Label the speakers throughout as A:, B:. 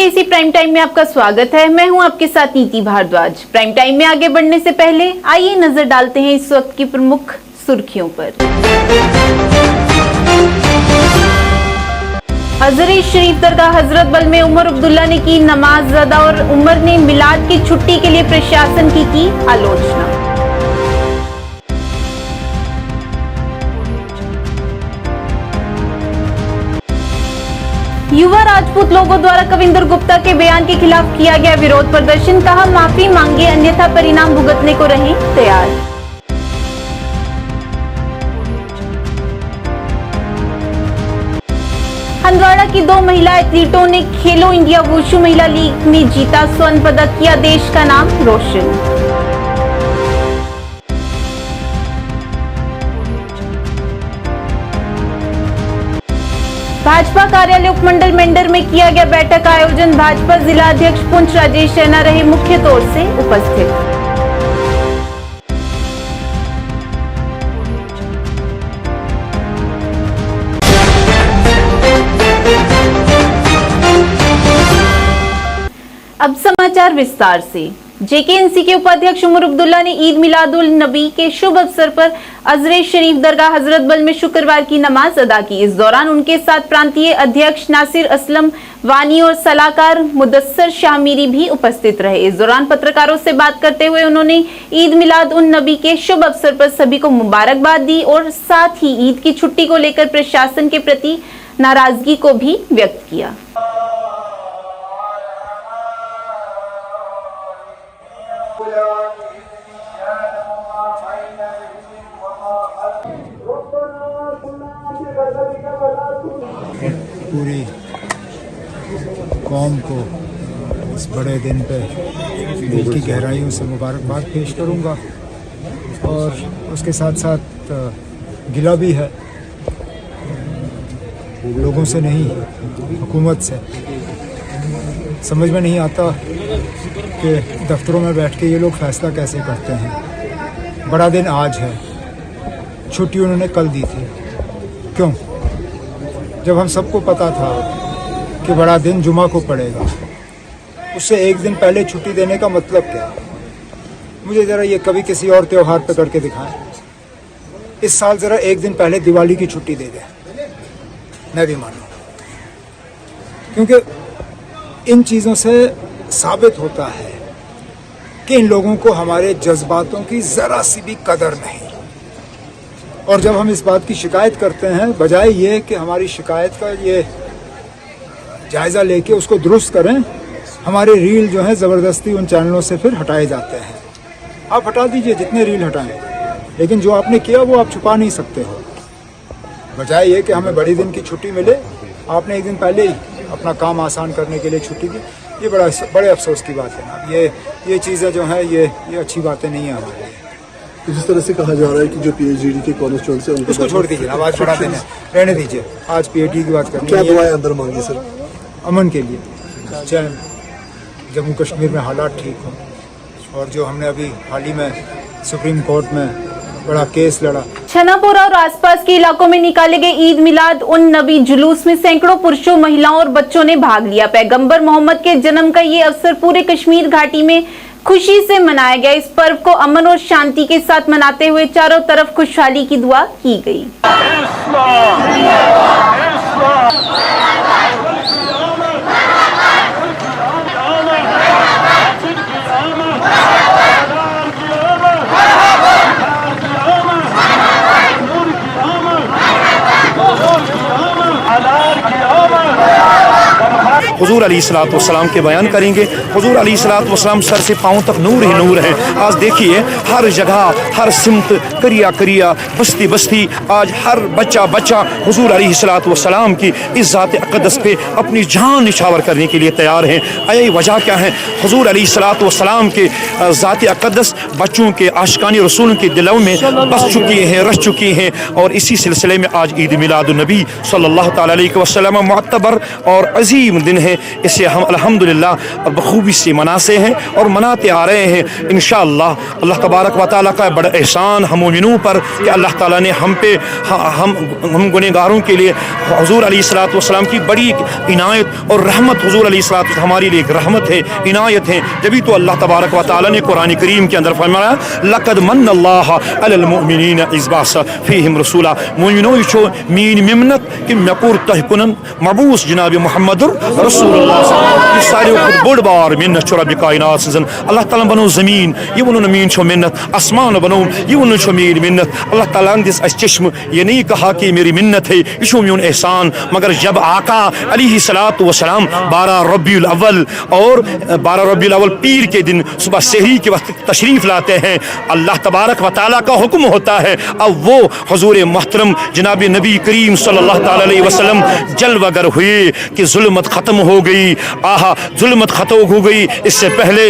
A: इसी prime time में आपका स्वागत है। मैं हूं आपके साथ नीति भारद्वाज। प्राइम टाइम में आगे बढ़ने से पहले आइए नजर डालते हैं इस वक्त की प्रमुख सुर्खियों पर। हजरे शरीफ दरगाह हजरत बल में उमर अब्दुल्ला ने की नमाज अदा और उमर ने मिलाद की छुट्टी के लिए प्रशासन की आलोचना। युवा राजपूत लोगों द्वारा कविंदर गुप्ता के बयान के खिलाफ किया गया विरोध प्रदर्शन, कहा माफी मांगे अन्यथा परिणाम भुगतने को रहें तैयार। हंदवाड़ा की 2 महिला एथलीटों ने खेलो इंडिया वुशु महिला लीग में जीता स्वर्ण पदक, किया देश का नाम रोशन। भाजपा कार्यालय उपमंडल मेंढर में किया गया बैठक का आयोजन, भाजपा जिला अध्यक्ष पुंछ राजेश शैना रहे मुख्य तौर से उपस्थित। अब समाचार विस्तार से। जेकेएनसी के उपाध्यक्ष उमर अब्दुल्ला ने ईद मिलादुल नबी के शुभ अवसर पर अजरे शरीफ दरगाह हजरत बल में शुक्रवार की नमाज अदा की। इस दौरान उनके साथ प्रांतीय अध्यक्ष नासिर असलम वानी और सलाहकार मुदस्सर शाह मीरी भी उपस्थित रहे। इस दौरान पत्रकारों से बात करते हुए उन्होंने ईद मिलाद उन नबी के शुभ अवसर पर सभी को मुबारकबाद दी और साथ ही ईद की छुट्टी को लेकर प्रशासन के प्रति नाराजगी को भी व्यक्त किया।
B: पूरी कौम को इस बड़े दिन पे दिल की गहराइयों से मुबारकबाद पेश करूंगा और उसके साथ साथ गिला भी है, लोगों से नहीं हुकूमत से। समझ में नहीं आता कि दफ्तरों में बैठ के ये लोग फैसला कैसे करते हैं। बड़ा दिन आज है, छुट्टी उन्होंने कल दी थी, क्यों? जब हम सबको पता था कि बड़ा दिन जुमा को पड़ेगा, उससे एक दिन पहले छुट्टी देने का मतलब क्या? मुझे ज़रा ये कभी किसी और त्यौहार पे करके दिखाएं। इस साल ज़रा एक दिन पहले दिवाली की छुट्टी दे दें, मैं भी मानूं, क्योंकि इन चीज़ों से साबित होता है कि इन लोगों को हमारे जज्बातों की ज़रा सी भी कदर नहीं। और जब हम इस बात की शिकायत करते हैं, बजाय ये कि हमारी शिकायत का ये जायज़ा लेके उसको दुरुस्त करें, हमारे रील जो हैं ज़बरदस्ती उन चैनलों से फिर हटाए जाते हैं। आप हटा दीजिए जितने रील हटाएं, लेकिन जो आपने किया वो आप छुपा नहीं सकते हो। बजाय ये कि हमें बड़े दिन की छुट्टी मिले, आपने एक दिन पहले ही अपना काम आसान करने के लिए छुट्टी की। ये बड़े अफसोस की बात है ना। ये चीज़ें जो हैं ये अच्छी बातें नहीं है हमारे लिए।
C: इस तरह से कहा जा रहा है कि जो पीएचडी के कॉन्स्टिट्यूएंसी है
B: उसको छोड़ दीजिए, आवाज़ बढ़ा देना, रहने दीजिए। आज पीएचडी की बात करनी है।
C: क्या दुआएं अंदर मांगी सर?
B: अमन के लिए, चैन, जम्मू कश्मीर में हालात ठीक हों, और जो हमने अभी हाल ही में सुप्रीम कोर्ट में बड़ा केस लड़ा।
A: छनापुरा और आसपास के इलाकों में निकाले गए ईद मिलाद उन नबी जुलूस में सैकड़ों पुरुषों, महिलाओं और बच्चों ने भाग लिया। पैगंबर मोहम्मद के जन्म का ये अवसर पूरे कश्मीर घाटी में खुशी से मनाया गया। इस पर्व को अमन और शांति के साथ मनाते हुए चारों तरफ खुशहाली की दुआ की गई।
D: हुजूर अलैहिस्सलाम के बयान करेंगे। हुजूर अलैहिस्सलाम सर से पांव तक नूर ही नूर है। आज देखिए हर जगह, हर सिमत, करिया करिया, बस्ती बस्ती, आज हर बच्चा बच्चा हुजूर अलैहिस्सलाम की इस ज़ात अक़दस पे अपनी जान निछावर करने के लिए तैयार हैं। यही वजह क्या है? हुजूर अलैहिस्सलाम के ज़ात अक़दस बच्चों के आशिकाने रसूल के दिलों में बस चुकी है, रच चुकी हैं। और इसी सिलसिले में आज ईद मिलादुन नबी सल्लल्लाहु तआला अलैहि वसल्लम मुअत्तबर और अजीम दिन है। इसे हम अल्हम्दुलिल्लाह बखूबी से मनाते हैं और मनाते आ रहे हैं। इंशाअल्लाह अल्लाह तबारक व तआला का बड़ा एहसान हम मोमिनों पर कि अल्लाह ताला ने हम पे हम गुनहगारों के लिए हुजूर अलैहिस्सलातु वस्सलाम की बड़ी इनायत और रहमत, हुजूर अलैहिस्सलातु हमारे लिए एक रहमत है, इनायत है। जभी तो अल्लाह तबारक व तआला ने कुरान करीम के अंदर फरमाया लक़द मन्नल्लाहु अलल मुअमिनीना इज़ बअस फ़ीहिम रसूला, मोमिनों छो मीन मिन्नत कि मकुर तहकुनन मबूस जनाब मुहम्मदुर रसूलुल्लाह। इस सारे खुद बड़ बार मिन्नत छो रब कायनात सजन अल्लाह ताला बनो ज़मीन ये वनो मीन छो मिन्नत, आसमान बनो ये वनो छो मीन मिन्नत। अल्लाह ताला ने दिस चश्म ये नहीं कहा कि मेरी मिन्नत है, ये छो मेरा एहसान, मगर जब आका अलैहिस्सलातु वस्सलाम 12 रबीउल अव्वल और 12 रबीउल अव्वल पीर के दिन सुबह सहरी के वक्त तशरीफ लाते हैं, अल्लाह तबारक व तआला का हुक्म होता है। अब वो हुजूर मोहतरम जनाब नबी करीम सल्लल्लाहु अलैहि वसल्लम जलवागर हुए कि जुल्मत ख़त्म हो गई, आहा जुल्मत ख़त्म हो गई। इससे पहले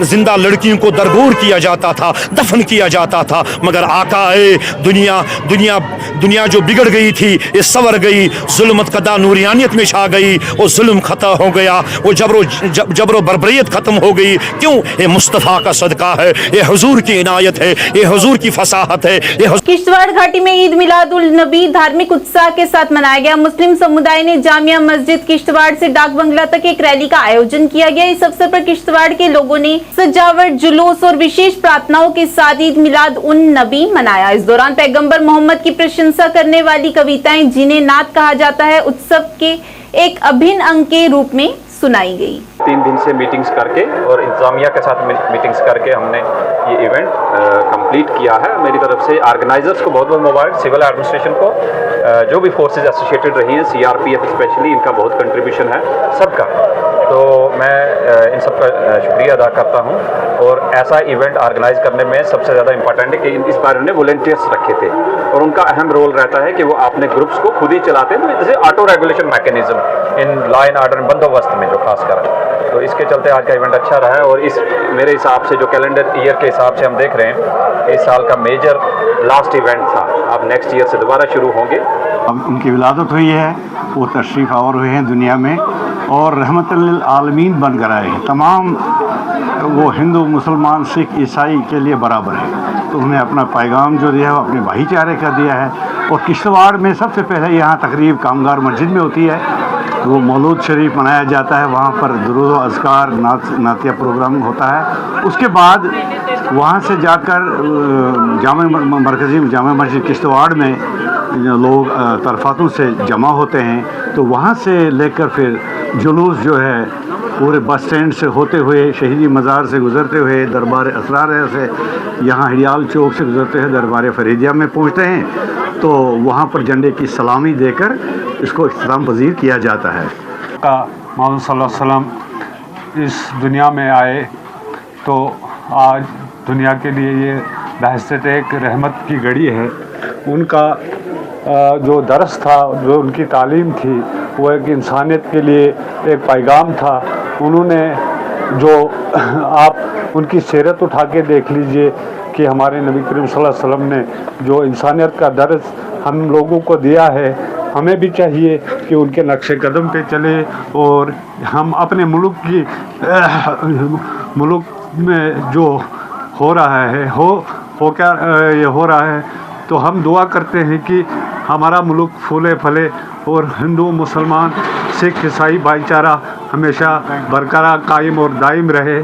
D: जिंदा लड़कियों को दरगोर किया जाता था, दफन किया जाता था, मगर आका आए, दुनिया जो बिगड़ गई थी ये संवर गई, जुल्मत कदा नूरियानियत में छा गई, वो जुल्म खत्म हो गया, वो जबरो बरबरियत खत्म हो गई। क्यों? ये मुस्तफ़ा का सदका है, ये हुजूर की इनायत है, ये हुजूर की फसाहत है।
A: किश्तवाड़ घाटी में ईद मिलादुल नबी धार्मिक उत्साह के साथ मनाया गया। मुस्लिम समुदाय ने जामिया मस्जिद किश्तवाड़ से डाक बंगला तक एक रैली का आयोजन किया गया। इस अवसर पर किश्तवाड़ के लोगों ने सजावट, जुलूस और विशेष प्रार्थनाओं के साथ ईद मिलाद उन नबी मनाया। इस दौरान पैगंबर मोहम्मद की प्रशंसा करने वाली कविताएं, जिन्हें नात कहा जाता है, उत्सव के एक अभिन्न अंग के रूप में सुनाई गई।
E: 3 दिन से मीटिंग्स करके और इंतजामिया के साथ मीटिंग्स करके हमने ये इवेंट कंप्लीट किया है। मेरी तरफ से ऑर्गेनाइजर्स को बहुत बहुत मुबारक, सिविल एडमिनिस्ट्रेशन को, जो भी फोर्सेज एसोसिएटेड रही हैं, सीआरपीएफ स्पेशली, इनका बहुत कंट्रीब्यूशन है सबका। तो मैं इन सब का शुक्रिया अदा करता हूं। और ऐसा इवेंट ऑर्गेनाइज करने में सबसे ज़्यादा इंपॉर्टेंट है कि इस बार उन्होंने वॉलंटियर्स रखे थे और उनका अहम रोल रहता है कि वो अपने ग्रुप्स को खुद ही चलाते हैं, जैसे auto regulation mechanism in law and order बंदोबस्त में जो खासकर है। तो इसके चलते आज का इवेंट अच्छा रहा है। और इस मेरे हिसाब से जो कैलेंडर ईयर के हिसाब से हम देख रहे हैं, इस साल का मेजर लास्ट इवेंट था। अब नेक्स्ट ईयर से दोबारा शुरू होंगे।
F: अब उनकी विलादत हुई है, वो तशरीफ़ आवर हुए हैं दुनिया में और रहमतुल लिल आलमीन बनकर आए हैं। तमाम वो हिंदू, मुसलमान, सिख, ईसाई के लिए बराबर है। तो उन्हें अपना पैगाम जो दिया है वो अपने भाईचारे का दिया है। और किश्तवाड़ में सबसे पहले यहाँ तकरीब कामगार मस्जिद में होती है, वो मौलूद शरीफ मनाया जाता है, वहाँ पर दुरूद व अज़कार नातिया प्रोग्राम होता है। उसके बाद वहाँ से जाकर जामा मस्जिद किश्तवाड़ में लोग तरफातों से जमा होते हैं। तो वहाँ से लेकर फिर जुलूस जो है पूरे बस स्टैंड से होते हुए, शहीदी मज़ार से गुज़रते हुए, दरबार असरार से यहाँ हिडियाल चौक से गुज़रते हुए दरबार फरीदिया में पहुँचते हैं। तो वहाँ पर झंडे की सलामी देकर इसको इख्तिताम पजीर किया जाता है।
G: का मोहम्मद सल्लल्लाहु अलैहि वसल्लम इस दुनिया में आए तो आज दुनिया के लिए ये बहसत एक रहमत की घड़ी है। उनका जो दरस था, जो उनकी तालीम थी, वो एक इंसानियत के लिए एक पैगाम था। उन्होंने जो आप उनकी सीरत उठा के देख लीजिए कि हमारे नबी करीम सल्लल्लाहु अलैहि वसल्लम ने जो इंसानियत का दर्स हम लोगों को दिया है, हमें भी चाहिए कि उनके नक्शे कदम पे चले और हम अपने मुल्क में जो हो रहा है हो रहा है तो हम दुआ करते हैं कि हमारा मुल्क फूले फले और हिंदू, मुसलमान, सिख, ईसाई भाईचारा हमेशा बरकरार, कायम और दायम रहे।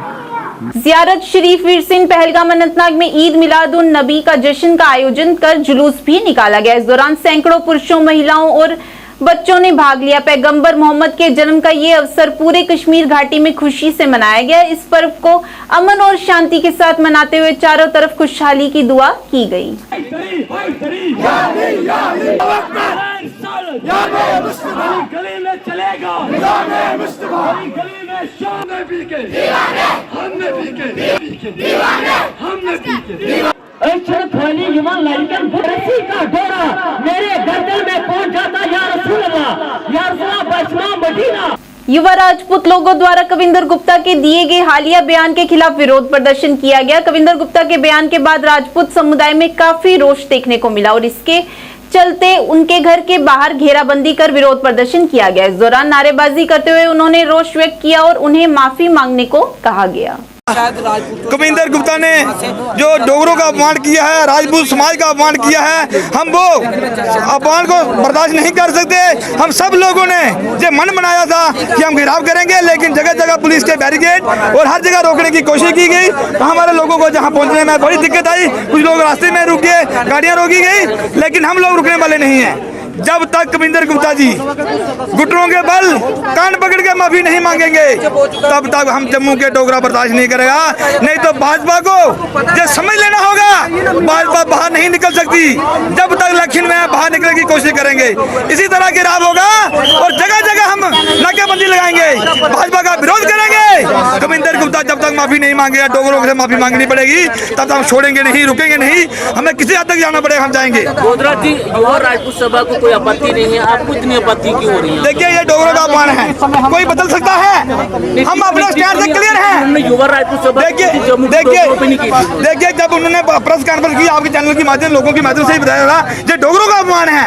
A: ज़ियारत शरीफ वीरसिंह पहलगाम अनंतनाग में ईद मिलादुन नबी का जश्न का आयोजन कर जुलूस भी निकाला गया। इस दौरान सैकड़ों पुरुषों, महिलाओं और बच्चों ने भाग लिया। पैगंबर मोहम्मद के जन्म का ये अवसर पूरे कश्मीर घाटी में खुशी से मनाया गया। इस पर्व को अमन और शांति के साथ मनाते हुए चारों तरफ खुशहाली की दुआ की गई।
H: मेरे गर्दन में पहुंच जाता या रसूल अल्लाह, या रसूल अल्लाह, बचना मदीना।
A: युवा राजपूत लोगों द्वारा कविंदर गुप्ता के दिए गए हालिया बयान के खिलाफ विरोध प्रदर्शन किया गया। कविंदर गुप्ता के बयान के बाद राजपूत समुदाय में काफी रोष देखने को मिला और इसके चलते उनके घर के बाहर घेराबंदी कर विरोध प्रदर्शन किया गया। इस दौरान नारेबाजी करते हुए उन्होंने रोष व्यक्त किया और उन्हें माफी मांगने को कहा गया।
I: कविंदर गुप्ता ने जो डोगरों का अपमान किया है, राजपूत समाज का अपमान किया है, हम वो अपमान को बर्दाश्त नहीं कर सकते। हम सब लोगों ने ये मन बनाया था कि हम घेराव करेंगे, लेकिन जगह जगह पुलिस के बैरिकेड और हर जगह रोकने की कोशिश की गई। तो हमारे लोगों को जहां पहुंचने में बड़ी दिक्कत आई, कुछ लोग रास्ते में रुक गए, गाड़ियां रोकी गई, लेकिन हम लोग रुकने वाले नहीं हैं। जब तक कविंदर गुप्ता जी घुटनों के बल कान पकड़ के माफी नहीं मांगेंगे, तब तक हम जम्मू के डोगरा बर्दाश्त नहीं करेगा। नहीं तो भाजपा को ये समझ लेना होगा, भाजपा बाहर नहीं निकल सकती जब तक इलेक्शन में बाहर निकलने की कोशिश करेंगे। इसी तरह के राब होगा और जगह जगह हम नाकेबंदी लगाएंगे, भाजपा का विरोध करेंगे। कविंदर गुप्ता जब तक माफी नहीं मांगेगा, डोगरों से माफी मांगनी पड़ेगी, तब तक हम छोड़ेंगे नहीं, रुकेंगे नहीं। हमें किसी हद तक जाना पड़ेगा, हम जाएंगे।
H: गोदरा जी, युवा राजपूत सभा को कोई आपत्ति नहीं है, आपको इतनी आपत्ति क्यों हो रही है?
I: देखिए, ये डोगरों का अपमान है, कोई बदल सकता है? हम अपने स्टैंड से क्लियर हैं।
H: युवा राजपूत सभा
I: देखिए जब उन्होंने प्रेस कॉन्फ्रेंस की आपके चैनल के माध्यम, लोगों के माध्यम से ही बताया था, ये डोगरों का अपमान है।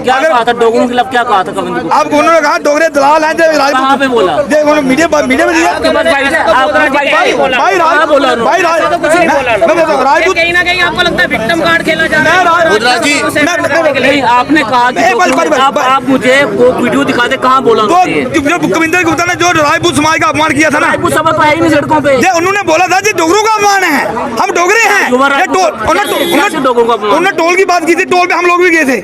H: क्या कहा था डोगरों के खिलाफ, क्या कहा था कविंदर?
I: आपको उन्होंने कहा डोगरे दलाल हैं,
H: कहाँ पे बोला?
I: मीडिया में दिया। राजपूत
H: कहीं ना कहीं आपको लगता है विक्टिम कार्ड खेला जा रहा है। आपने कहा आप मुझे वो वीडियो दिखा दे, कहाँ बोला?
I: कविंदर गुप्ता ने जो राजपूत समाज का अपमान किया था ना,
H: राजपूत सभा तो है ही नहीं सड़कों पे।
I: उन्होंने बोला था कि डोगरों का अपमान है, हम डोगरे हैं। उन्होंने टोल की बात की थी, टोल पे हम लोग भी गए थे,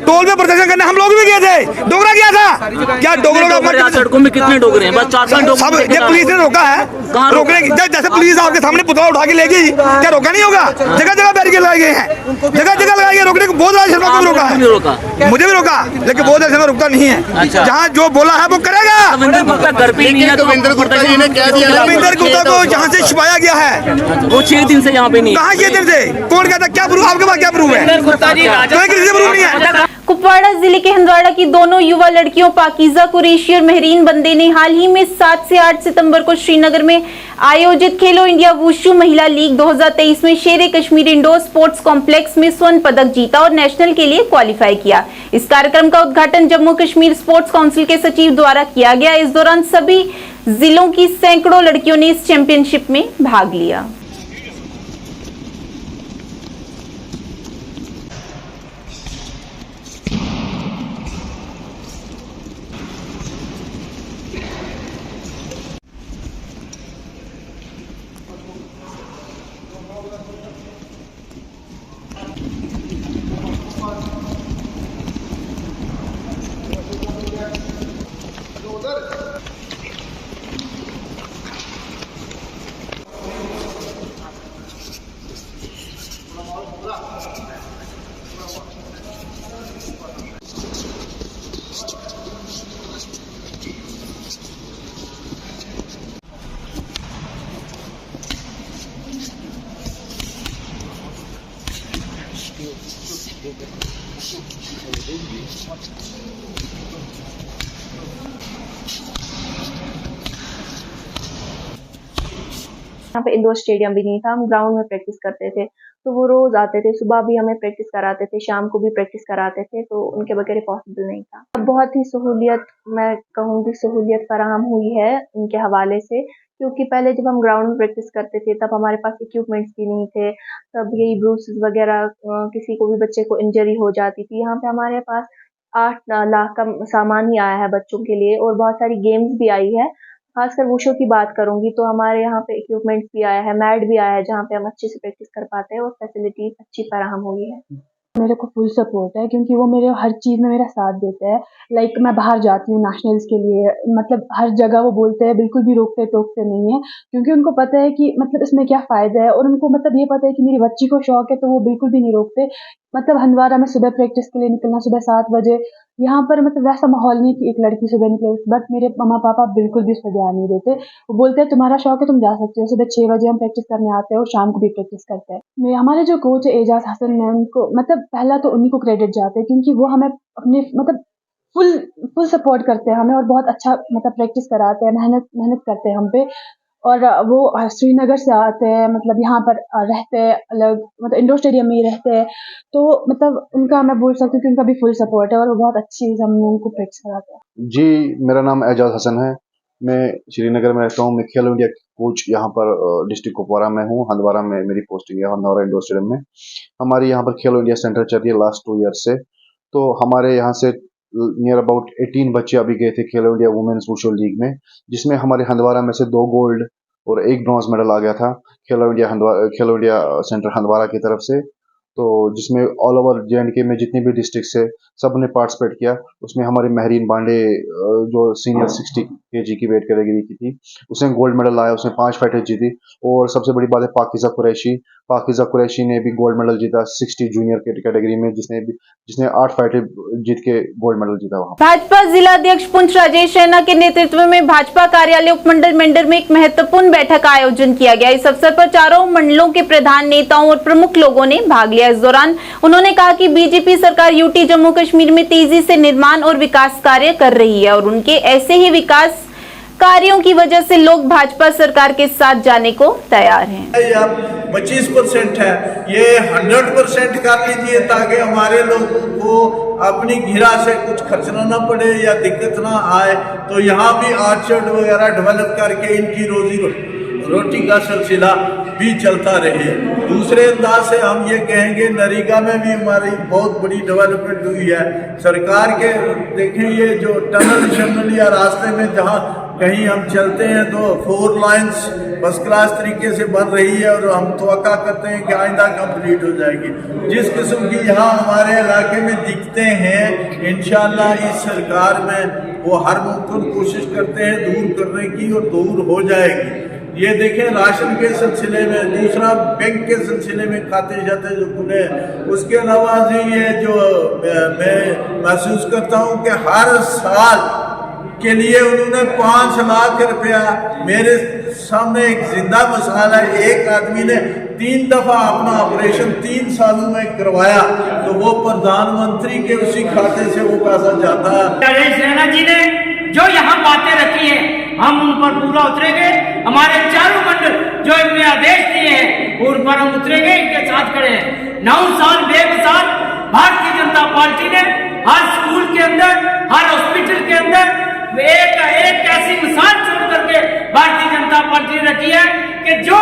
I: टोल पे प्रदर्शन करने हम लोग भी गए थे। डोगरा क्या था? क्या डोगरों का अपमान?
H: सड़कों में कितने डोगरे हैं? बस 4-5 डोगरे।
I: ये पुलिस ने रोका है, रोकने की जैसे पुलिस आपके सामने पुतला उठा के ले गई, क्या रोका नहीं होगा? जगह जगह बैरिकेड लगाए गए हैं, जगह जगह लगाए गए, रोकने को बहुत राज शर्मा को रोका है, मुझे भी रोका, लेकिन बहुत शर्मा रुकता नहीं है। जहाँ जो बोला है वो करेगा।
H: कविंदर गुप्ता घर पे नहीं है,
C: कविंदर गुप्ता जी ने कह दिया,
I: कविंदर गुप्ता को जहाँ से छुपाया गया है,
H: वो 6 दिन से यहाँ पे नहीं।
I: कहाँ 6 दिन से? कौन कहता? क्या प्रूफ? आपके पास क्या प्रूफ है? कोई किसी से प्रूफ नहीं है।
A: कुपवाड़ा जिले के हंदवाड़ा की दोनों युवा लड़कियों पाकीजा कुरैशी और मेहरीन बंदे ने हाल ही में 7 से 8 सितंबर को श्रीनगर में आयोजित खेलो इंडिया वुशु महिला लीग 2023 में शेर कश्मीर इंडोर स्पोर्ट्स कॉम्प्लेक्स में स्वर्ण पदक जीता और नेशनल के लिए क्वालिफाई किया। इस कार्यक्रम का उद्घाटन जम्मू कश्मीर स्पोर्ट्स काउंसिल के सचिव द्वारा किया गया। इस दौरान सभी जिलों की सैकड़ों लड़कियों ने इस चैंपियनशिप में भाग लिया।
J: यहाँ पे इंडोर स्टेडियम भी नहीं था, हम ग्राउंड में प्रैक्टिस करते थे, तो वो रोज आते थे, सुबह भी हमें प्रैक्टिस कराते थे, शाम को भी प्रैक्टिस कराते थे, तो उनके बगैर पॉसिबल नहीं था। अब बहुत ही सहूलियत, मैं कहूँगी सहूलियत फराहम हुई है उनके हवाले से, क्योंकि पहले जब हम ग्राउंड में प्रैक्टिस करते थे तब हमारे पास इक्विपमेंट्स भी नहीं थे, तब यही ब्रूसेस वगैरह, किसी को भी बच्चे को इंजरी हो जाती थी। यहाँ पे हमारे पास 8 लाख का सामान ही आया है बच्चों के लिए, और बहुत सारी गेम्स भी आई है। खासकर वुशु की बात करूंगी तो हमारे यहाँ पे इक्विपमेंट्स भी आया है, मैट भी आया है, जहाँ पे हम अच्छे से प्रैक्टिस कर पाते हैं और फैसिलिटीज अच्छी फराहम हुई है।
K: मेरे को फुल सपोर्ट है, क्योंकि वो मेरे हर चीज़ में मेरा साथ देते हैं। लाइक मैं बाहर जाती हूँ नेशनल्स के लिए, मतलब हर जगह वो बोलते हैं, बिल्कुल भी रोकते टोकते नहीं है, क्योंकि उनको पता है कि मतलब इसमें क्या फ़ायदा है, और उनको मतलब ये पता है कि मेरी बच्ची को शौक है, तो वो बिल्कुल भी नहीं रोकते। मतलब हंदवाड़ा में सुबह प्रैक्टिस के लिए निकलना, सुबह 7 बजे, यहाँ पर मतलब वैसा माहौल नहीं कि एक लड़की सुबह निकले, बट मेरे मम्मा पापा बिल्कुल भी उस पर ध्यान नहीं देते। वो बोलते हैं तुम्हारा शौक है, तुम जा सकते हो। सुबह 6 बजे हम प्रैक्टिस करने आते हैं और शाम को भी प्रैक्टिस करते हैं। हमारे जो कोच है एजाज हसन मैम, उनको मतलब पहला तो उन्हीं को क्रेडिट जाते हैं, क्योंकि वो हमें अपने मतलब फुल सपोर्ट करते हैं हमें, और बहुत अच्छा मतलब प्रैक्टिस कराते हैं, मेहनत करते हैं हम पे। और वो श्रीनगर से आते हैं, मतलब यहाँ पर रहते हैं अलग, मतलब इंडोर स्टेडियम में ही रहते हैं। तो मतलब उनका मैं बोल सकती हूँ कि उनका भी फुल सपोर्ट है और वो बहुत अच्छी से हम लोगों को प्रैक्टिस कराते हैं।
C: जी, मेरा नाम एजाज हसन है। मैं श्रीनगर में रहता हूँ। मैं खेलो इंडिया कोच यहाँ पर डिस्ट्रिक्ट कुपवारा में हूँ। हंदवारा में मेरी पोस्टिंग है, हंदवारा इंडोर स्टेडियम में। हमारे यहाँ पर खेलो इंडिया सेंटर चल रही है लास्ट 2 ईयर से। तो हमारे यहाँ से नियर अबाउट 18 बच्चे अभी गए थे खेलो इंडिया वुमेन्स वुशु लीग में, जिसमें हमारे हंदवारा में से 2 गोल्ड और 1 ब्रॉन्ज मेडल आ गया था खेलो इंडिया सेंटर हंदवारा की तरफ से। तो जिसमें ऑल ओवर JNK में जितनी भी डिस्ट्रिक्ट से सब ने पार्टिसिपेट किया। उसमें हमारी महरीन बांडे जो सीनियर 60 kg की वेट कैटेगरी की थी, उसने गोल्ड मेडल लाया। उसने 5 फाइटें जीती। और सबसे बड़ी बात है पाकिज़ा कुरैशी ने भी गोल्ड मेडल जीता 60 जूनियर कैटेगरी में, जिसने 8 फाइटें जीत के गोल्ड मेडल जीता। वहाँ
A: भाजपा जिला अध्यक्ष पुंछ राजेश रैना के नेतृत्व में भाजपा कार्यालय उपमंडल मेंढर में एक महत्वपूर्ण बैठक का आयोजन किया गया। इस अवसर पर चारों मंडलों के प्रधान नेताओं और प्रमुख लोगों ने भाग लिया। इस दौरान उन्होंने कहा कि बीजेपी सरकार यूटी जम्मू कश्मीर में तेजी से निर्माण और विकास कार्य कर रही है और उनके ऐसे ही विकास कार्यों की वजह से लोग भाजपा सरकार के साथ जाने को तैयार हैं।
L: अब 25% है, ये 100% कर लीजिए ताकि हमारे लोगों को अपनी घिरा से कुछ खर्चना ना पड़े या दिक्कत ना आए। तो यहाँ भी आर्चर्ड वगैरह डेवलप करके इनकी रोटी का सिलसिला भी चलता रहे। दूसरे अंदाज से हम ये कहेंगे नरेगा में भी हमारी बहुत बड़ी डेवलपमेंट हुई है। सरकार के देखें ये जो टनल या रास्ते में जहाँ कहीं हम चलते हैं तो 4 लाइन्स फर्स्ट क्लास तरीके से बन रही है और हम तवक्का करते हैं कि आइंदा कंप्लीट हो जाएगी। जिस किस्म की यहाँ हमारे इलाके में दिखते हैं, इंशाल्लाह इस सरकार में वो हर मुमकिन कोशिश करते हैं दूर करने की और दूर हो जाएगी। ये देखें राशन के सिलसिले में, दूसरा बैंक के सिलसिले में खाते जाते जो खुले। उसके अलावा ये जो मैं महसूस करता हूँ कि हर साल के लिए उन्होंने 5 लाख रुपया, मेरे सामने एक जिंदा मिसाल है, एक आदमी ने 3 दफा अपना ऑपरेशन 3 सालों में करवाया तो वो प्रधानमंत्री के उसी खाते से वो पैसा जाता है।
H: राजेश रैना जी ने जो यहाँ बातें रखी है हम उन पर पूरा उतरेंगे। हमारे चारों मंडल जो इनने आदेश दिए हैं उन पर हम उतरेंगे, इनके साथ खड़े हैं। 9 साल बेमिसाल भारतीय जनता पार्टी ने हर स्कूल के अंदर, हर हॉस्पिटल के अंदर एक ऐसी मिसाल छोड़ करके भारतीय जनता पार्टी ने रखी है कि जो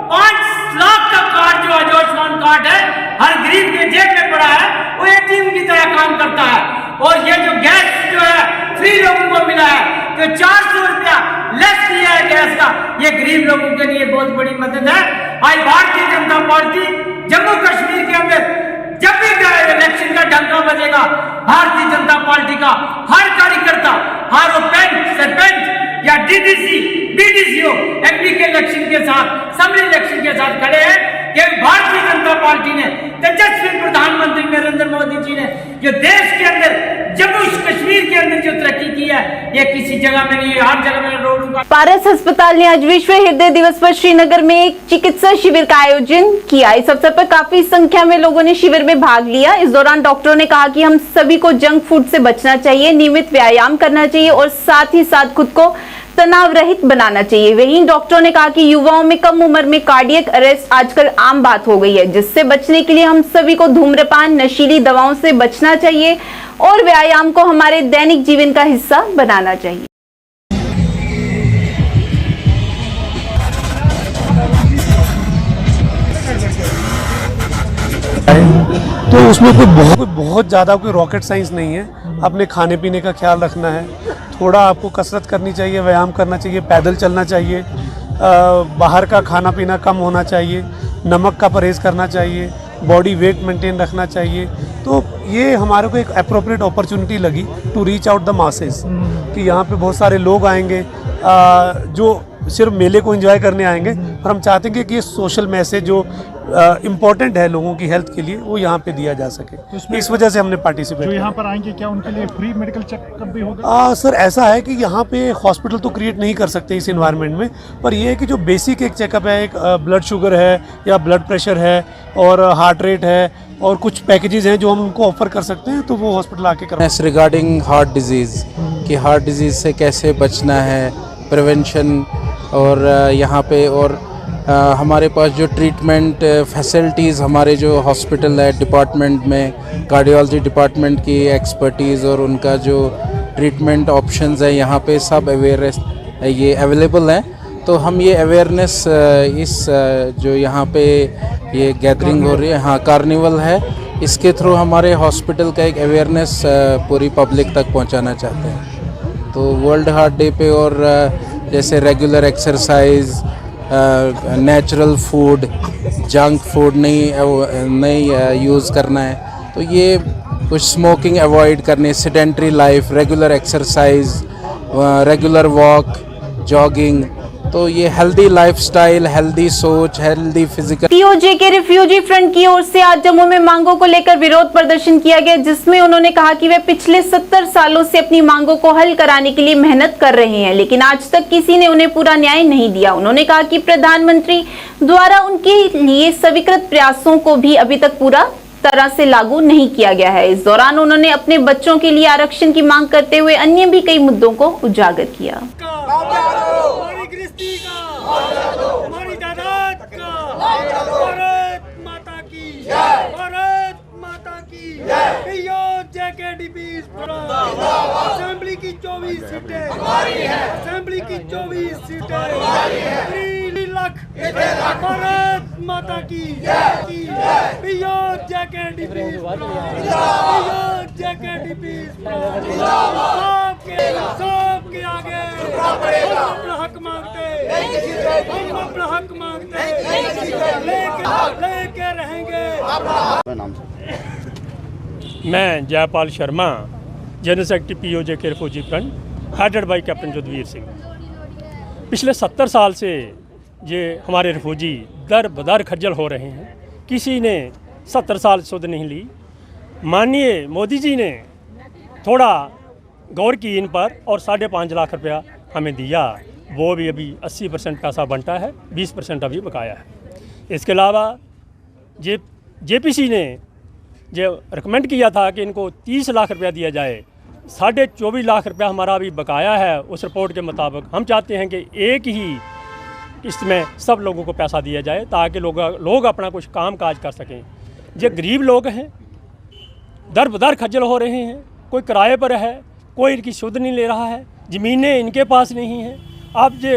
H: 5 लाख का कार्ड जो आयुष्मान कार्ड है हर गरीब के जेब में पड़ा है, वो ATM की तरह काम करता है। और ये जो गैस जो है फ्री लोगों को मिला है, जो 400 रुपया लेस किया है गैस का, ये गरीब लोगों के लिए बहुत बड़ी मदद है। आज भारतीय जनता पार्टी जम्मू कश्मीर के अंदर जब भी इलेक्शन का डंका बजेगा, भारतीय जनता पार्टी का हर कार्यकर्ता, हर सरपंच या DDC, BDCO MP के इलेक्शन के साथ, असेंबली इलेक्शन के साथ खड़े हैं कि भारतीय जनता पार्टी ने, तेजस्वी प्रधानमंत्री नरेंद्र मोदी जी ने जो देश के अंदर जम्मू कश्मीर के अंदर जो तरक्की की है, ये किसी जगह में नहीं है, हर जगह में रोड का।
A: पारस अस्पताल ने आज विश्व हृदय दिवस पर श्रीनगर में एक चिकित्सा शिविर का आयोजन किया। इस अवसर पर काफी संख्या में लोगों ने शिविर में भाग लिया। इस दौरान डॉक्टरों ने कहा कि हम सभी को जंक फूड से बचना चाहिए, नियमित व्यायाम करना चाहिए और साथ ही साथ खुद को तनाव रहित बनाना चाहिए। वहीं डॉक्टरों ने कहा कि युवाओं में कम उम्र में कार्डियक अरेस्ट आजकल आम बात हो गई है, जिससे बचने के लिए हम सभी को धूम्रपान, नशीली दवाओं से बचना चाहिए और व्यायाम को हमारे दैनिक जीवन का हिस्सा बनाना चाहिए।
M: तो उसमें कोई बहुत ज़्यादा कोई रॉकेट साइंस नहीं है। अपने खाने पीने का ख्याल रखना है, थोड़ा आपको कसरत करनी चाहिए, व्यायाम करना चाहिए, पैदल चलना चाहिए, बाहर का खाना पीना कम होना चाहिए, नमक का परहेज़ करना चाहिए, बॉडी वेट मेंटेन रखना चाहिए। तो ये हमारे को एक अप्रोप्रिएट अपॉर्चुनिटी लगी to reach out the masses कि यहाँ पे बहुत सारे लोग आएंगे जो सिर्फ मेले को एंजॉय करने आएंगे, और हम चाहते हैं कि ये सोशल मैसेज जो इम्पोर्टेंट है लोगों की हेल्थ के लिए वो यहाँ पे दिया जा सके। तो इस वजह से हमने पार्टिसिपेट।
N: जो यहाँ पर आएंगे क्या उनके लिए फ्री मेडिकल चेकअप भी होगा?
M: सर ऐसा है कि यहाँ पे हॉस्पिटल तो क्रिएट नहीं कर सकते इस इन्वायरमेंट में, पर ये है कि जो बेसिक एक चेकअप है, एक ब्लड शुगर है या ब्लड प्रेशर है और हार्ट रेट है और कुछ पैकेजेस हैं जो हम उनको ऑफर कर सकते हैं, तो वो हॉस्पिटल आके कर।
O: रिगार्डिंग हार्ट डिजीज़ कि हार्ट डिजीज़ से कैसे बचना है, प्रिवेंशन और यहाँ पे और हमारे पास जो ट्रीटमेंट फैसिलिटीज़ हमारे जो हॉस्पिटल है डिपार्टमेंट में कार्डियोलॉजी डिपार्टमेंट की एक्सपर्टीज़ और उनका जो ट्रीटमेंट ऑप्शंस है यहाँ पे सब अवेयरनेस ये अवेलेबल हैं। तो हम ये अवेयरनेस इस जो यहाँ पे ये गैदरिंग हो रही है, हाँ कार्निवल है, इसके थ्रू हमारे हॉस्पिटल का एक अवेयरनेस पूरी पब्लिक तक पहुँचाना चाहते हैं। तो वर्ल्ड हार्ट डे पे और जैसे regular exercise, natural food, junk food नहीं यूज़ करना है, तो ये कुछ स्मोकिंग अवॉइड करनी है, sedentary life, regular exercise, regular walk, jogging, तो ये हेल्दी लाइफस्टाइल, हेल्दी सोच, हेल्दी फिजिकल।
A: पीओजे के रिफ्यूजी फ्रंट की ओर से आज जम्मू में मांगों को लेकर विरोध प्रदर्शन किया गया, जिसमें उन्होंने कहा कि वे पिछले 70 सालों से अपनी मांगों को हल कराने के लिए मेहनत कर रहे हैं, लेकिन आज तक किसी ने उन्हें पूरा न्याय नहीं दिया। उन्होंने कहा कि प्रधानमंत्री द्वारा उनके लिए स्वीकृत प्रयासों को भी अभी तक पूरा तरह से लागू नहीं किया गया है। इस दौरान उन्होंने अपने बच्चों के लिए आरक्षण की मांग करते हुए अन्य भी कई मुद्दों को उजागर किया।
P: असेंबली की 24 सीटें हमारी है, असेंबली की 24 सीटें हमारी है। 3 लाख भारत माता की सबके आगे हम अपना हक मांगते, हम अपना हक मांगते, लेके रहेंगे।
Q: मैं Jaipal Sharma, general secretary POJ के refugee front, headed by captain Judvir Singh. पिछले 70 साल से ये हमारे रिफ्यूजी दर बदर खज्जल हो रहे हैं, किसी ने 70 साल सुध नहीं ली। माननीय मोदी जी ने थोड़ा गौर की इन पर और 5.5 लाख रुपया हमें दिया, वो भी अभी 80% पैसा बनता है, 20% अभी बकाया है। इसके अलावा जेपीसी ने जो रिकमेंड किया था कि इनको 30 लाख रुपया दिया जाए, 24.5 लाख रुपया हमारा अभी बकाया है। उस रिपोर्ट के मुताबिक हम चाहते हैं कि एक ही इसमें सब लोगों को पैसा दिया जाए ताकि लोग अपना कुछ काम काज कर सकें। जो गरीब लोग हैं दर बदर खज्जल हो रहे हैं, कोई किराए पर है, कोई इनकी सुध नहीं ले रहा है, ज़मीनें इनके पास नहीं हैं। अब जो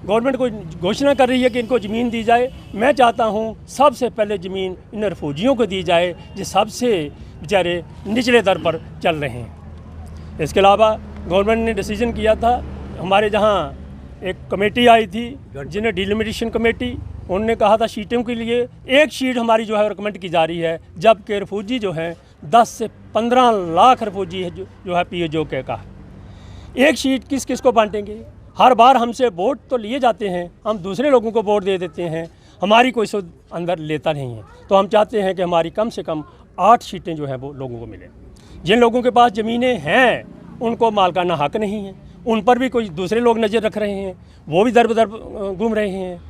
Q: गवर्नमेंट को घोषणा कर रही है कि इनको ज़मीन दी जाए, मैं चाहता हूँ सबसे पहले ज़मीन इन रिफ्यूजियों को दी जाए जो सबसे बेचारे निचले दर पर चल रहे हैं। इसके अलावा गवर्नमेंट ने डिसीजन किया था, हमारे जहाँ एक कमेटी आई थी जिन्हें डिलिमिटेशन कमेटी, उन्होंने कहा था सीटों के लिए एक सीट हमारी जो है रिकमेंड की जा रही है, जबकि रिफ्यूजी जो हैं 10 से 15 लाख रिफ्यूजी है जो है पीओजे के का। एक सीट किस किस को बांटेंगे? हर बार हमसे वोट तो लिए जाते हैं, हम दूसरे लोगों को वोट दे देते हैं, हमारी कोई सुध अंदर लेता नहीं है। तो हम चाहते हैं कि हमारी कम से कम 8 सीटें जो हैं वो लोगों को मिलें। जिन लोगों के पास ज़मीनें हैं उनको मालकाना हक नहीं है, उन पर भी कोई दूसरे लोग नज़र रख रहे हैं, वो भी दर बदर घूम रहे हैं।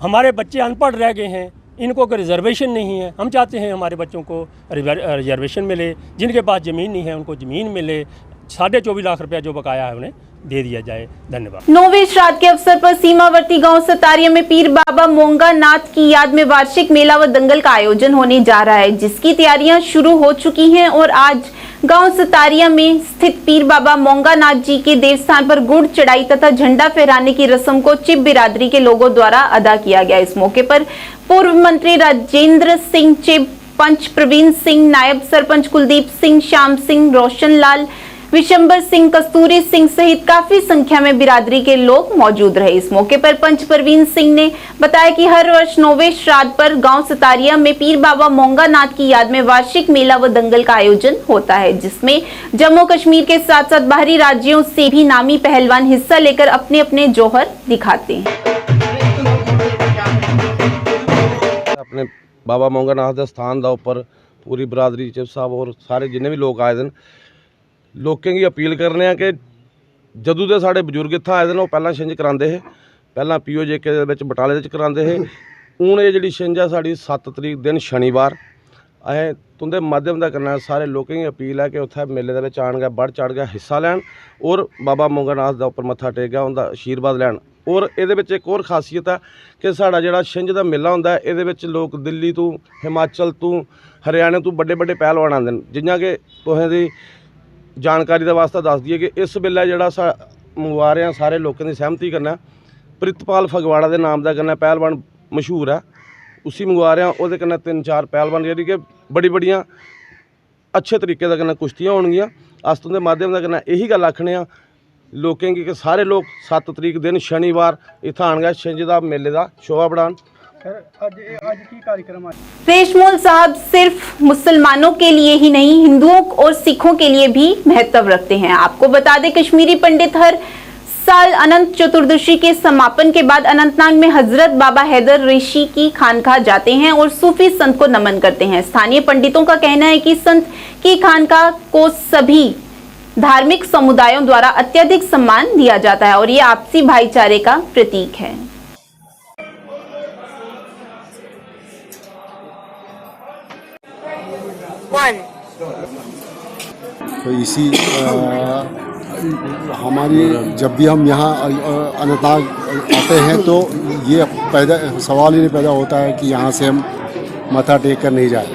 Q: हमारे बच्चे अनपढ़ रह गए हैं, इनको कोई रिजर्वेशन नहीं है। हम चाहते हैं हमारे बच्चों को रिजर्वेशन मिले, जिनके पास ज़मीन नहीं है उनको ज़मीन मिले, 24.5 लाख रुपया जो बकाया है उन्हें दे दिया जाए। धन्यवाद।
A: 9वें श्राद्ध के अवसर पर सीमावर्ती गांव सतारिया में पीर बाबा मोंगा नाथ की याद में वार्षिक मेला व दंगल का आयोजन होने जा रहा है, जिसकी तैयारियां शुरू हो चुकी हैं और आज गांव सतारिया में स्थित पीर बाबा मोंगा नाथ जी के देवस्थान पर गुड़ चढ़ाई तथा झंडा फहराने की रस्म को चिब बिरादरी के लोगों द्वारा अदा किया गया। इस मौके पर पूर्व मंत्री राजेंद्र सिंह चिब, पंच प्रवीण सिंह, नायब सरपंच कुलदीप सिंह, श्याम सिंह, रोशन लाल, विशंबर सिंह, कस्तूरी सिंह सहित काफी संख्या में बिरादरी के लोग मौजूद रहे। इस मौके पर पंच प्रवीण सिंह ने बताया कि हर वर्ष 9वें श्राद्ध पर गांव सतारिया में पीर बाबा मोंगा नाथ की याद में वार्षिक मेला व दंगल का आयोजन होता है, जिसमें जम्मू कश्मीर के साथ साथ बाहरी राज्यों से भी नामी पहलवान हिस्सा लेकर अपने अपने जौहर दिखाते हैं।
R: अपने बाबा मोंगा नाथ के स्थान का उपर पूरी बरादरी चिब साहब और सारे जिन्हें भी लोग आए दिन लोगों की अपील करने कि जदों के साढ़े बजुर्ग इत्थै आए वो पहला छिंज कराते हैं, पहला पीओजे के बटाले कराते हैं। हूँ ये जी छिंज है साड़ी 7 तरीक दिन शनिवार। असें तुंदे माध्यम के कन्नै सारे लोगों की अपील है कि उत्थे मेले के आन गए बढ़ चढ़ गया हिस्सा लैन और बाबा मोंगा नाथ के उपर मत्था टेक गया उनका आशीर्वाद लैन ਔਰ ਇਹਦੇ ਵਿੱਚ ਇੱਕ ਹੋਰ ਖਾਸੀਅਤ ਹੈ ਕਿ ਸਾਡਾ ਜਿਹੜਾ ਛਿੰਝ ਦਾ ਮੇਲਾ ਹੁੰਦਾ ਇਹਦੇ ਵਿੱਚ ਲੋਕ ਦਿੱਲੀ ਤੋਂ, ਹਿਮਾਚਲ ਤੋਂ, ਹਰਿਆਣੇ ਤੋਂ ਵੱਡੇ ਵੱਡੇ ਪਹਿਲਵਾਨ ਆਉਂਦੇ ਨੇ। ਜਿੰਨਾ ਕਿ ਤੁਸੀਂ ਦੀ ਜਾਣਕਾਰੀ ਦਾ ਵਾਸਤਾ ਦੱਸ ਦਈਏ ਕਿ ਇਸ ਵੇਲੇ ਜਿਹੜਾ ਮੰਗਵਾ ਰਹੇ ਹਾਂ ਸਾਰੇ ਲੋਕਾਂ ਦੀ ਸਹਿਮਤੀ ਕਰਨਾ, ਪ੍ਰਿਤਪਾਲ ਫਗਵਾੜਾ ਦੇ ਨਾਮ ਦਾ ਕਰਨਾ ਪਹਿਲਵਾਨ ਮਸ਼ਹੂਰ ਹੈ, ਉसी मंगवा रहे हैं। ਉਹਦੇ कन्नै 3-4 पहलवान यानी कि बड़ियां अच्छे तरीके ਦਾ कन्नै कुश्तियां होणगियां। अस्तों के माध्यम का कन्नै यही गल आखने आ लोकें कि सारे लोग 7 तरीक दिन शनिवार इत्थे आणगे छिंज दा मेले का शोभा बढ़ाण।
A: रेशमोल साहब सिर्फ मुसलमानों के लिए ही नहीं, हिंदुओं और सिखों के लिए भी महत्व रखते हैं। आपको बता दें, कश्मीरी पंडित हर साल अनंत चतुर्दशी के समापन के बाद अनंतनाग में हजरत बाबा हैदर ऋषि की खानकाह जाते हैं और सूफी संत को नमन करते हैं। स्थानीय पंडितों का कहना है कि संत की खानकाह को सभी धार्मिक समुदायों द्वारा अत्यधिक सम्मान दिया जाता है और ये आपसी भाईचारे का प्रतीक है।
S: तो इसी हमारी जब भी हम यहाँ अनंतनाग आते हैं तो ये सवाल ही नहीं पैदा होता है कि यहाँ से हम माथा टेक कर नहीं जाए।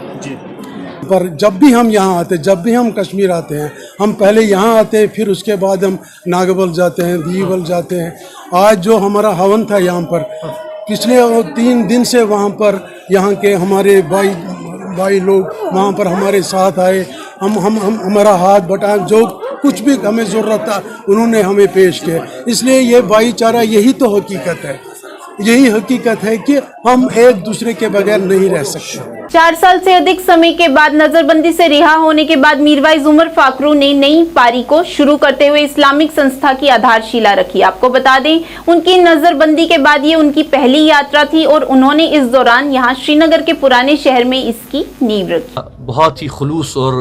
T: पर जब भी हम यहाँ आते, जब भी हम कश्मीर आते हैं, हम पहले यहाँ आते हैं, फिर उसके बाद हम नागबल जाते हैं, दीवल जाते हैं। आज जो हमारा हवन था यहाँ पर, पिछले 3 दिन से वहाँ पर यहाँ के हमारे भाई लोग वहाँ पर हमारे साथ आए। हम हमारा हाथ बटाए, जो कुछ भी हमें ज़रूरत था उन्होंने हमें पेश किया। इसलिए ये भाईचारा, यही तो हकीकत है, यही हकीकत है कि हम एक दूसरे के बगैर नहीं रह सकते।
A: 4 साल से अधिक समय के बाद नजरबंदी से रिहा होने के बाद मीरवाइज उमर फाखरू ने नई पारी को शुरू करते हुए इस्लामिक संस्था की आधारशिला रखी। आपको बता दें, उनकी नजरबंदी के बाद ये उनकी पहली यात्रा थी और उन्होंने इस दौरान यहाँ श्रीनगर के पुराने शहर में इसकी नींव रखी।
U: बहुत ही खुलूस और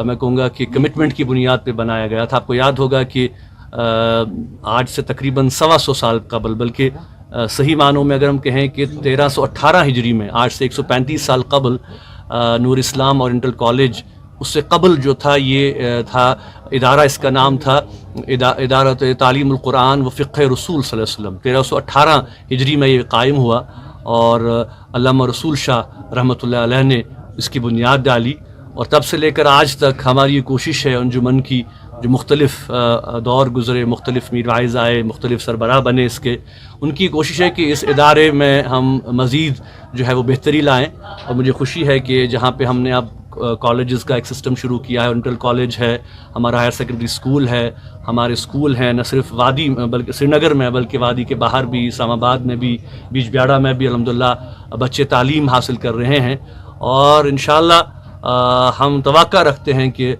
U: मैं कहूँगा कि कमिटमेंट की बुनियाद पे बनाया गया था। आपको याद होगा कि आज से तकरीबन 125 साल कबल, बल्कि सही मानों में अगर हम कहें कि 1318 हिजरी में, आज से 135 साल कबल, नूर इस्लाम ओरिएंटल कॉलेज, उससे कबल जो था ये था इदारा, इसका नाम था इदारा तालीमुल कुरान व फ़िक़्ह रसूल सल्लल्लाहु अलैहि वसल्लम। 1318 हिजरी में ये कायम हुआ और अल्लामा रसूल शाह रहमतुल्लाह अलैह ने इसकी बुनियाद डाली और तब से लेकर आज तक हमारी ये कोशिश है अंजुमन की, जो मुख्तलिफ दौर गुज़रे, मुख्तलिफ मीरवाइज़ आए, मुख्तलिफ सरबराह बने इसके, उनकी कोशिश है कि इस इदारे में हम मज़ीद जो है वो बेहतरी लाएँ। और मुझे खुशी है कि जहाँ पे हमने अब कॉलेजेस का एक सिस्टम शुरू किया है, ओरिएंटल कॉलेज है, हमारा हायर सेकेंडरी स्कूल है, हमारे स्कूल हैं न सिर्फ वादी बल्कि श्रीनगर में, बल्कि वादी के बाहर भी, इस्लामाबाद में भी, बीजबिहाड़ा में भी अल्हम्दुलिल्लाह बच्चे तालीम हासिल कर रहे हैं। और इंशाअल्लाह हम तवक्का रखते हैं कि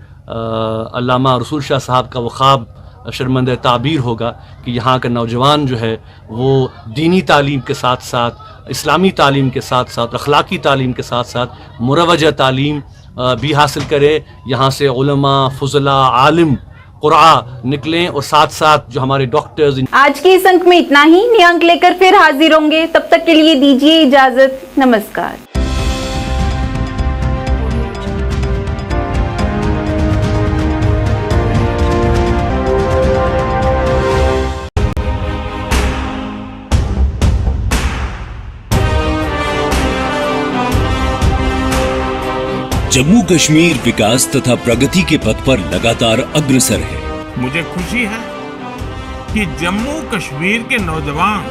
U: अल्लामा रसूल शाह साहब का वो ख्वाब शर्मंद ताबीर होगा कि यहाँ का नौजवान जो है वो दीनी तालीम के साथ साथ, इस्लामी तालीम के साथ साथ, अखलाकी तालीम के साथ साथ मुरवजा तालीम भी हासिल करे। यहाँ से उलमा, फुजला, आलिम कुरान निकलें और साथ साथ जो हमारे डॉक्टर्स।
A: आज के इस अंक में इतना ही। नए अंक लेकर फिर हाजिर होंगे, तब तक के लिए दीजिए इजाजत। नमस्कार।
V: जम्मू कश्मीर विकास तथा प्रगति के पथ पर लगातार अग्रसर है।
W: मुझे खुशी है कि जम्मू कश्मीर के नौजवान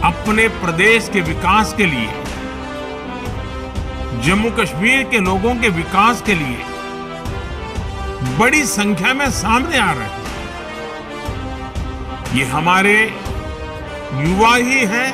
W: अपने प्रदेश के विकास के लिए, जम्मू कश्मीर के लोगों के विकास के लिए बड़ी संख्या में सामने आ रहे हैं। ये हमारे युवा ही हैं